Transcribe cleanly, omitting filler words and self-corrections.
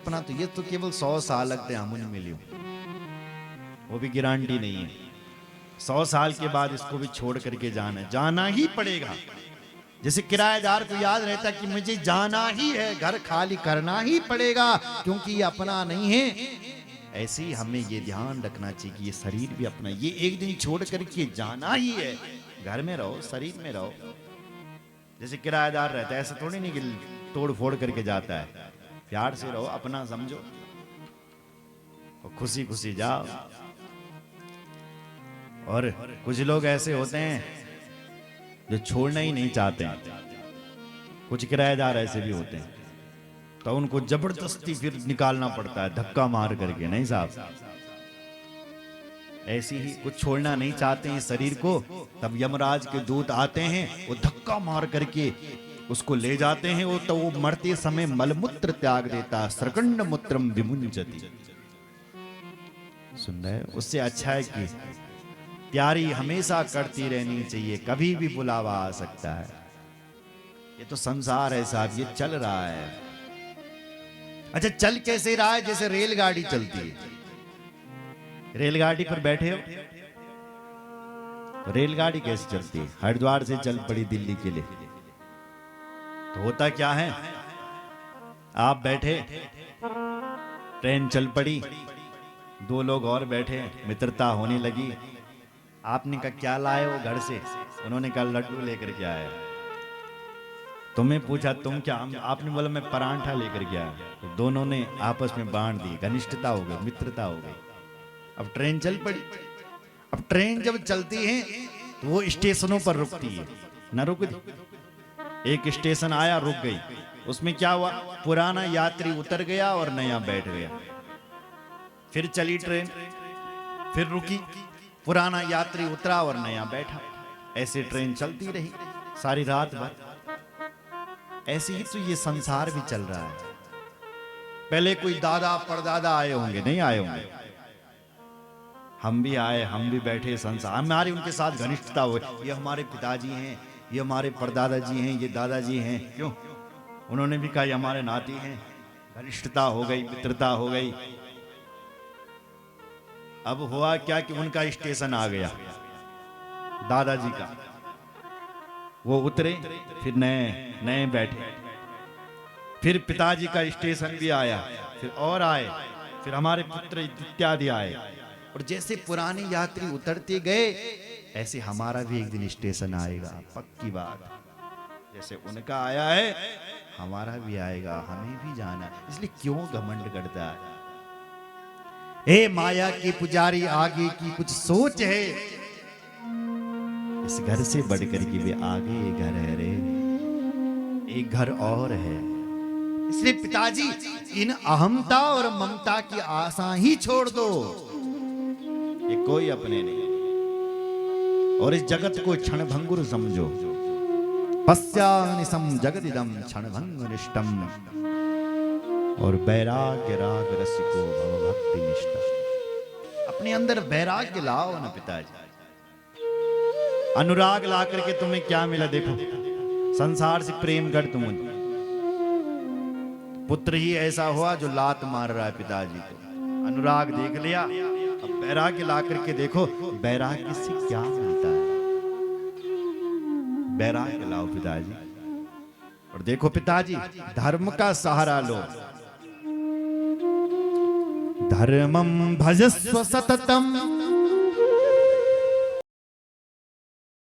अपना तो ये तो केवल 100 साल लगते हैं हम मिलियो, वो भी गारंटी नहीं है। 100 साल के बाद इसको भी छोड़ करके जाना ही पड़ेगा। जैसे किराएदार को याद रहता कि मुझे जाना ही है, घर खाली करना ही पड़ेगा क्योंकि ये अपना नहीं है, ऐसे ही हमें ये ध्यान रखना चाहिए कि ये शरीर भी अपना, ये एक दिन छोड़ करके जाना ही है। घर में रहो, शरीर में रहो। जैसे किराएदार रहता है, ऐसा थोड़ी नहीं कि तोड़ फोड़ करके जाता है। प्यार से रहो, अपना समझो और खुशी खुशी जाओ। और कुछ लोग ऐसे होते हैं जो छोड़ना ही नहीं चाहते हैं। कुछ किराएदार ऐसे भी होते हैं, तो उनको जबरदस्ती फिर निकालना पड़ता है, धक्का मार करके। नहीं साहब, ऐसी ही कुछ छोड़ना नहीं चाहते हैं शरीर को, तब यमराज के दूत आते हैं, वो धक्का मार करके उसको ले जाते हैं। वो तो वो मरते समय मलमूत्र त्याग देता, सरकंड मूत्रम विमुंजति। सुन रहे? उससे अच्छा है कि प्यारी हमेशा करती रहनी चाहिए, कभी भी बुलावा आ सकता है। ये तो संसार है साहब, ये चल रहा है। अच्छा, चल कैसे रहा है? जैसे रेलगाड़ी चलती है। रेलगाड़ी पर बैठे हो तो रेलगाड़ी कैसे चलती है? हरिद्वार से चल पड़ी दिल्ली के लिए, तो होता क्या है, आप बैठे, ट्रेन चल पड़ी, दो लोग और बैठे, मित्रता होने लगी। आपने कहा क्या लाए हो घर से? उन्होंने कहा लड्डू लेकर के आया। तुम्हें पूछा तुम क्या? आपने बोला मैं परांठा लेकर के आया। तो दोनों ने आपस में बांट दी, घनिष्ठता हो गई, मित्रता हो गई। अब ट्रेन चल पड़ी। अब ट्रेन जब चलती है तो वो स्टेशनों पर रुकती है, न रुक दी। एक स्टेशन आया, रुक गई। उसमें क्या हुआ, पुराना यात्री उतर गया और नया बैठ गया। फिर चली ट्रेन, फिर रुकी, पुराना यात्री उतरा और नया बैठा। ऐसे ट्रेन चलती रही सारी रात भर। ऐसे ही तो ये संसार भी चल रहा है। पहले कोई दादा परदादा आए होंगे, नहीं आए होंगे, हम भी आए, हम भी बैठे, संसार हमारी उनके साथ घनिष्ठता हो। ये हमारे पिताजी हैं, ये हमारे परदादा जी हैं, ये दादाजी हैं। क्यों? उन्होंने भी कहा ये हमारे नाती हैं। घनिष्ठता हो गई, मित्रता हो गई। अब हुआ क्या कि उनका स्टेशन आ गया, दादाजी का। वो उतरे, फिर नए नए बैठे। फिर पिताजी का स्टेशन भी आया, फिर और आए, फिर हमारे पुत्र इत्यादि आए। और जैसे पुराने यात्री उतरते गए, ऐसे हमारा भी एक दिन स्टेशन आएगा, पक्की बात। जैसे उनका आया है, हमारा भी आएगा, हमें भी जाना है। इसलिए क्यों घमंड करता है? हे माया के पुजारी, आगे की कुछ सोच है। इस घर से बढ़कर के भी आगे एक घर है रे, एक घर और है। इसलिए पिताजी, इन अहमता और ममता की आशा ही छोड़ दो। ये कोई अपने नहीं, और इस जगत को क्षणभंगुर समझो। पश्यानिसम जगदिदम क्षणभंगुरिष्टम, और वैराग्य राग रसिको भव भक्ति निष्ठा। अपने अंदर वैराग्य लाओ ना पिताजी। अनुराग ला करके तुम्हें क्या मिला? देखो, संसार से प्रेम कर तुम। पुत्र ही ऐसा हुआ जो लात मार रहा है पिताजी को। अनुराग देख लिया, अब वैराग्य ला करके देखो, वैराग्य से क्या मिलता है। वैराग्य लाओ पिताजी, और देखो पिताजी, धर्म का सहारा लो। धर्मं भजस्व सततम